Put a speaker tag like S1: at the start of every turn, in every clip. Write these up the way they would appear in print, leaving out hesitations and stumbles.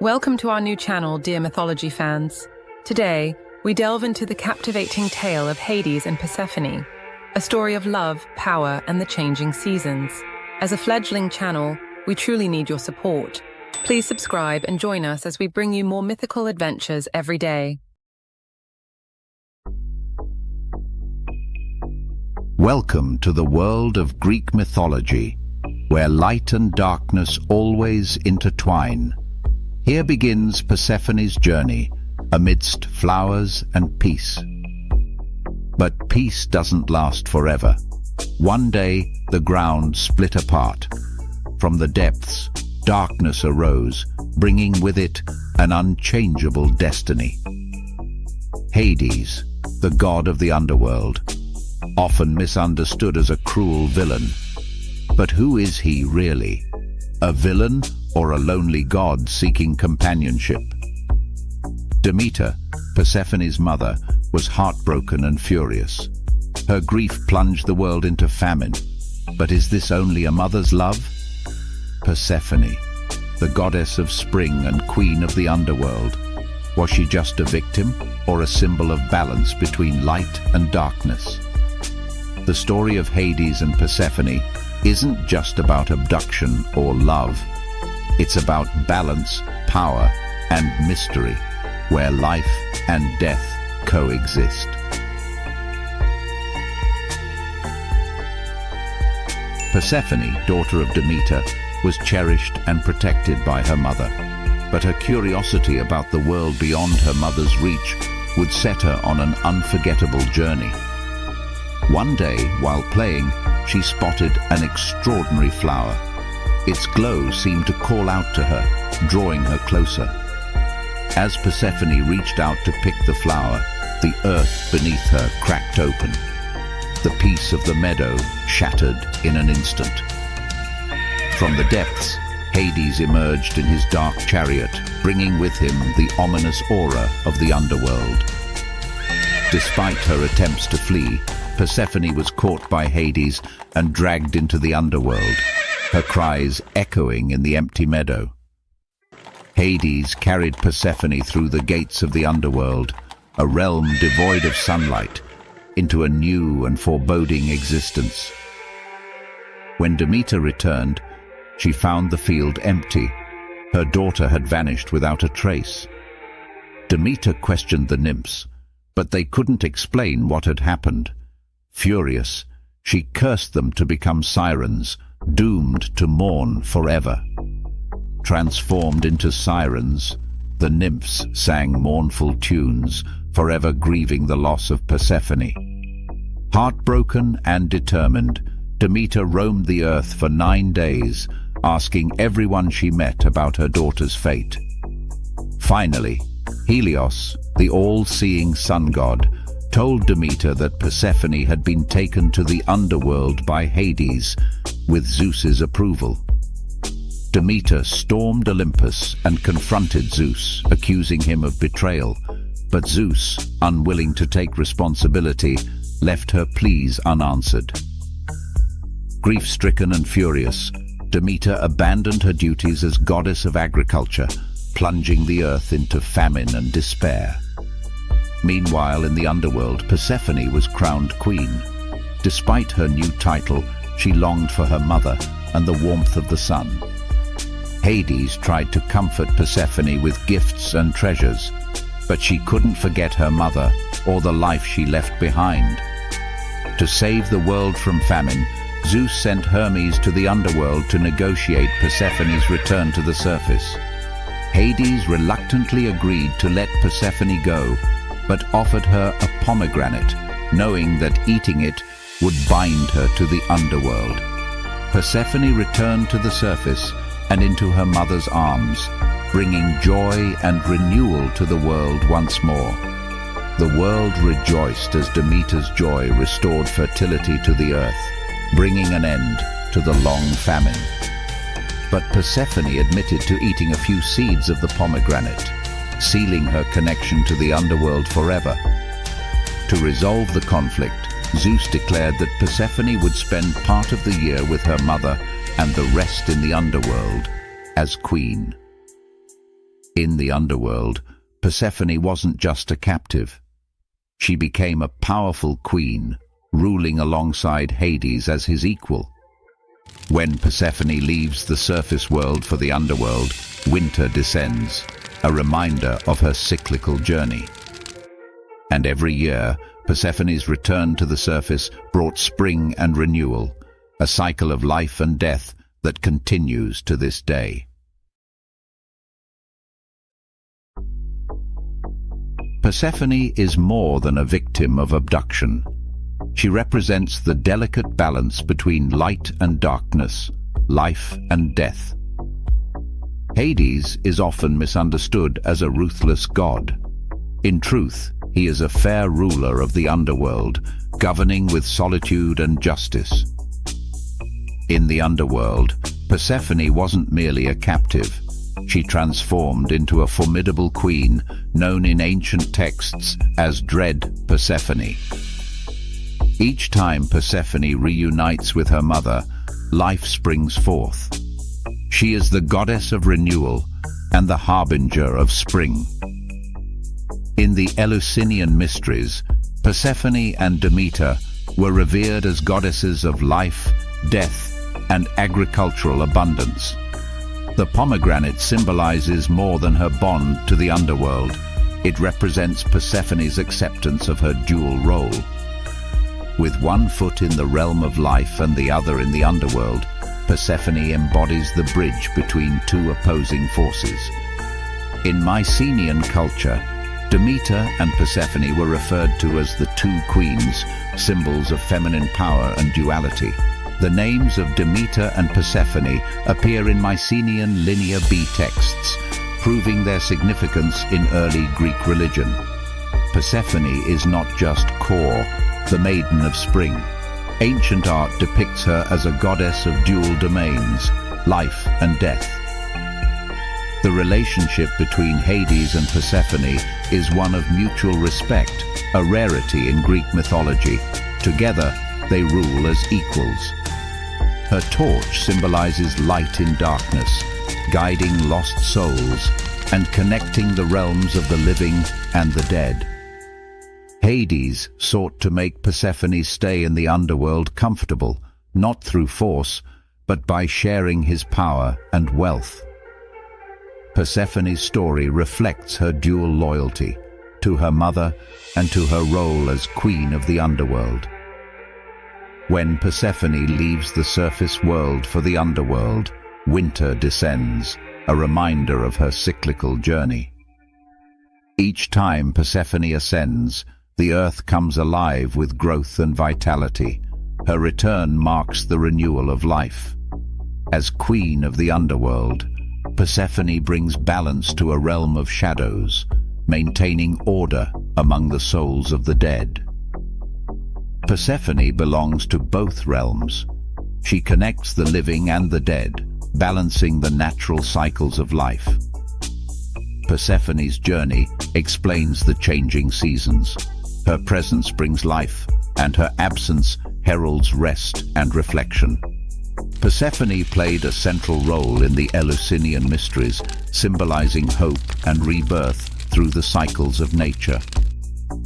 S1: Welcome to our new channel, dear Mythology fans. Today, we delve into the captivating tale of Hades and Persephone, a story of love, power, and the changing seasons. As a fledgling channel, we truly need your support. Please subscribe and join us as we bring you more mythical adventures every day.
S2: Welcome to the world of Greek mythology, where light and darkness always intertwine. Here begins Persephone's journey, amidst flowers and peace. But peace doesn't last forever. One day, the ground split apart. From the depths, darkness arose, bringing with it an unchangeable destiny. Hades, the god of the underworld, often misunderstood as a cruel villain. But who is he really? A villain or a lonely god seeking companionship? Demeter, Persephone's mother, was heartbroken and furious. Her grief plunged the world into famine. But is this only a mother's love? Persephone, the goddess of spring and queen of the underworld, was she just a victim or a symbol of balance between light and darkness? The story of Hades and Persephone isn't just about abduction or love. It's about balance, power, and mystery, where life and death coexist. Persephone, daughter of Demeter, was cherished and protected by her mother. But her curiosity about the world beyond her mother's reach would set her on an unforgettable journey. One day, while playing, she spotted an extraordinary flower. Its glow seemed to call out to her, drawing her closer. As Persephone reached out to pick the flower, the earth beneath her cracked open. The peace of the meadow shattered in an instant. From the depths, Hades emerged in his dark chariot, bringing with him the ominous aura of the underworld. Despite her attempts to flee, Persephone was caught by Hades and dragged into the underworld, her cries echoing in the empty meadow. Hades carried Persephone through the gates of the underworld, a realm devoid of sunlight, into a new and foreboding existence. When Demeter returned, she found the field empty. Her daughter had vanished without a trace. Demeter questioned the nymphs, but they couldn't explain what had happened. Furious, she cursed them to become sirens, doomed to mourn forever. Transformed into sirens, the nymphs sang mournful tunes, forever grieving the loss of Persephone. Heartbroken and determined, Demeter roamed the earth for 9 days, asking everyone she met about her daughter's fate. Finally, Helios, the all-seeing sun god, told Demeter that Persephone had been taken to the underworld by Hades, with Zeus's approval. Demeter stormed Olympus and confronted Zeus, accusing him of betrayal, but Zeus, unwilling to take responsibility, left her pleas unanswered. Grief-stricken and furious, Demeter abandoned her duties as goddess of agriculture, plunging the earth into famine and despair. Meanwhile, in the underworld, Persephone was crowned queen. Despite her new title, she longed for her mother and the warmth of the sun. Hades tried to comfort Persephone with gifts and treasures, but she couldn't forget her mother or the life she left behind. To save the world from famine, Zeus sent Hermes to the underworld to negotiate Persephone's return to the surface. Hades reluctantly agreed to let Persephone go, but offered her a pomegranate, knowing that eating it would bind her to the underworld. Persephone returned to the surface and into her mother's arms, bringing joy and renewal to the world once more. The world rejoiced as Demeter's joy restored fertility to the earth, bringing an end to the long famine. But Persephone admitted to eating a few seeds of the pomegranate, sealing her connection to the underworld forever. To resolve the conflict, Zeus declared that Persephone would spend part of the year with her mother and the rest in the underworld as queen. In the underworld, Persephone wasn't just a captive. She became a powerful queen, ruling alongside Hades as his equal. When Persephone leaves the surface world for the underworld, winter descends, a reminder of her cyclical journey. And every year, Persephone's return to the surface brought spring and renewal, a cycle of life and death that continues to this day. Persephone is more than a victim of abduction. She represents the delicate balance between light and darkness, life and death. Hades is often misunderstood as a ruthless god. In truth, he is a fair ruler of the underworld, governing with solitude and justice. In the underworld, Persephone wasn't merely a captive. She transformed into a formidable queen, known in ancient texts as Dread Persephone. Each time Persephone reunites with her mother, life springs forth. She is the goddess of renewal and the harbinger of spring. In the Eleusinian mysteries, Persephone and Demeter were revered as goddesses of life, death, and agricultural abundance. The pomegranate symbolizes more than her bond to the underworld. It represents Persephone's acceptance of her dual role. With one foot in the realm of life and the other in the underworld, Persephone embodies the bridge between two opposing forces. In Mycenaean culture, Demeter and Persephone were referred to as the two queens, symbols of feminine power and duality. The names of Demeter and Persephone appear in Mycenaean Linear B texts, proving their significance in early Greek religion. Persephone is not just Kore, the maiden of spring. Ancient art depicts her as a goddess of dual domains, life and death. The relationship between Hades and Persephone is one of mutual respect, a rarity in Greek mythology. Together, they rule as equals. Her torch symbolizes light in darkness, guiding lost souls and connecting the realms of the living and the dead. Hades sought to make Persephone's stay in the underworld comfortable, not through force, but by sharing his power and wealth. Persephone's story reflects her dual loyalty to her mother and to her role as queen of the underworld. When Persephone leaves the surface world for the underworld, winter descends, a reminder of her cyclical journey. Each time Persephone ascends, the earth comes alive with growth and vitality. Her return marks the renewal of life. As queen of the underworld, Persephone brings balance to a realm of shadows, maintaining order among the souls of the dead. Persephone belongs to both realms. She connects the living and the dead, balancing the natural cycles of life. Persephone's journey explains the changing seasons. Her presence brings life, and her absence heralds rest and reflection. Persephone played a central role in the Eleusinian mysteries, symbolizing hope and rebirth through the cycles of nature.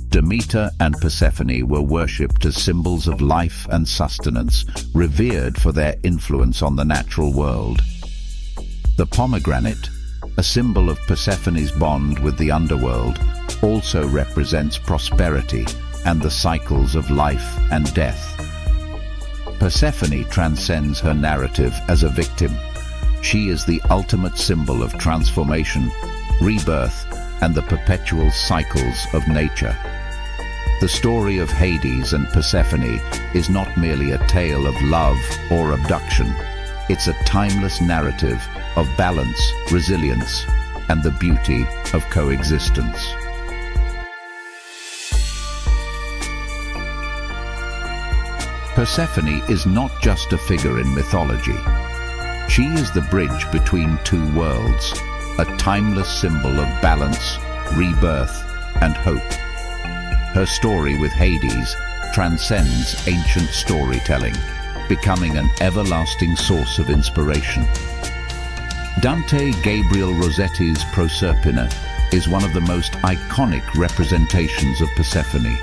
S2: Demeter and Persephone were worshipped as symbols of life and sustenance, revered for their influence on the natural world. The pomegranate, a symbol of Persephone's bond with the underworld, also represents prosperity and the cycles of life and death. Persephone transcends her narrative as a victim. She is the ultimate symbol of transformation, rebirth, and the perpetual cycles of nature. The story of Hades and Persephone is not merely a tale of love or abduction. It's a timeless narrative of balance, resilience, and the beauty of coexistence. Persephone is not just a figure in mythology. She is the bridge between two worlds, a timeless symbol of balance, rebirth, and hope. Her story with Hades transcends ancient storytelling, becoming an everlasting source of inspiration. Dante Gabriel Rossetti's Proserpina is one of the most iconic representations of Persephone.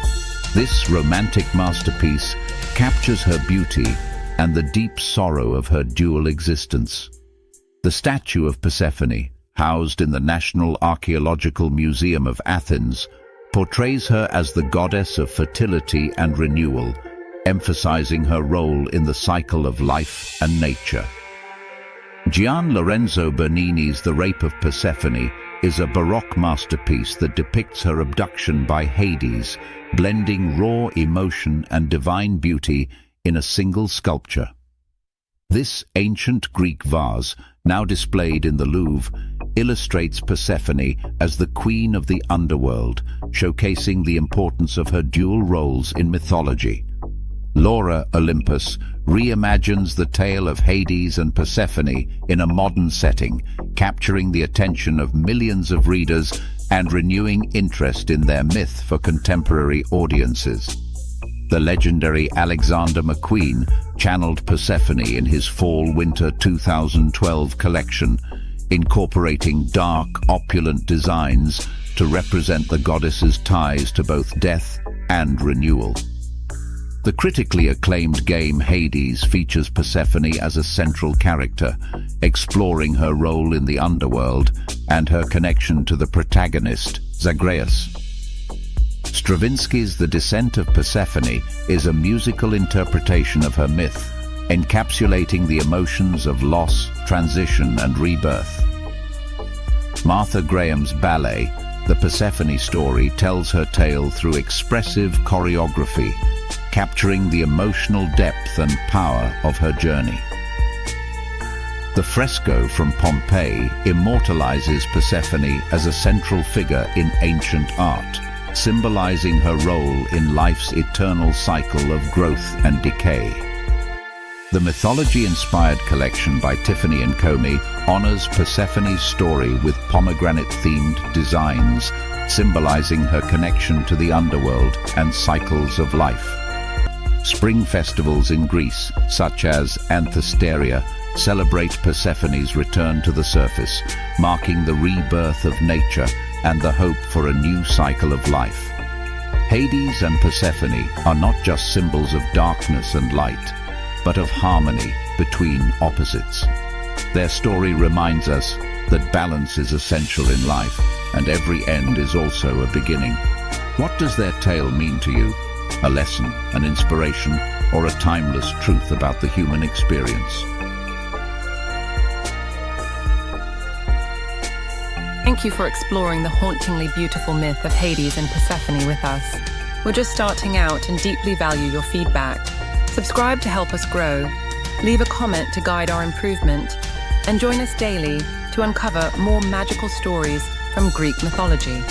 S2: This romantic masterpiece captures her beauty and the deep sorrow of her dual existence. The statue of Persephone, housed in the National Archaeological Museum of Athens, portrays her as the goddess of fertility and renewal, emphasizing her role in the cycle of life and nature. Gian Lorenzo Bernini's The Rape of Persephone is a Baroque masterpiece that depicts her abduction by Hades, blending raw emotion and divine beauty in a single sculpture. This ancient Greek vase, now displayed in the Louvre, illustrates Persephone as the queen of the underworld, showcasing the importance of her dual roles in mythology. Laura Olympus reimagines the tale of Hades and Persephone in a modern setting, capturing the attention of millions of readers and renewing interest in their myth for contemporary audiences. The legendary Alexander McQueen channeled Persephone in his Fall-Winter 2012 collection, incorporating dark, opulent designs to represent the goddess's ties to both death and renewal. The critically acclaimed game Hades features Persephone as a central character, exploring her role in the underworld and her connection to the protagonist, Zagreus. Stravinsky's The Descent of Persephone is a musical interpretation of her myth, encapsulating the emotions of loss, transition, and rebirth. Martha Graham's ballet, The Persephone Story, tells her tale through expressive choreography, capturing the emotional depth and power of her journey. The fresco from Pompeii immortalizes Persephone as a central figure in ancient art, symbolizing her role in life's eternal cycle of growth and decay. The Mythology-inspired collection by Tiffany & Comey honors Persephone's story with pomegranate-themed designs, symbolizing her connection to the underworld and cycles of life. Spring festivals in Greece, such as Anthesteria, celebrate Persephone's return to the surface, marking the rebirth of nature and the hope for a new cycle of life. Hades and Persephone are not just symbols of darkness and light, but of harmony between opposites. Their story reminds us that balance is essential in life, and every end is also a beginning. What does their tale mean to you? A lesson, an inspiration, or a timeless truth about the human experience?
S1: Thank you for exploring the hauntingly beautiful myth of Hades and Persephone with us. We're just starting out and deeply value your feedback. Subscribe to help us grow, leave a comment to guide our improvement, and join us daily to uncover more magical stories from Greek mythology.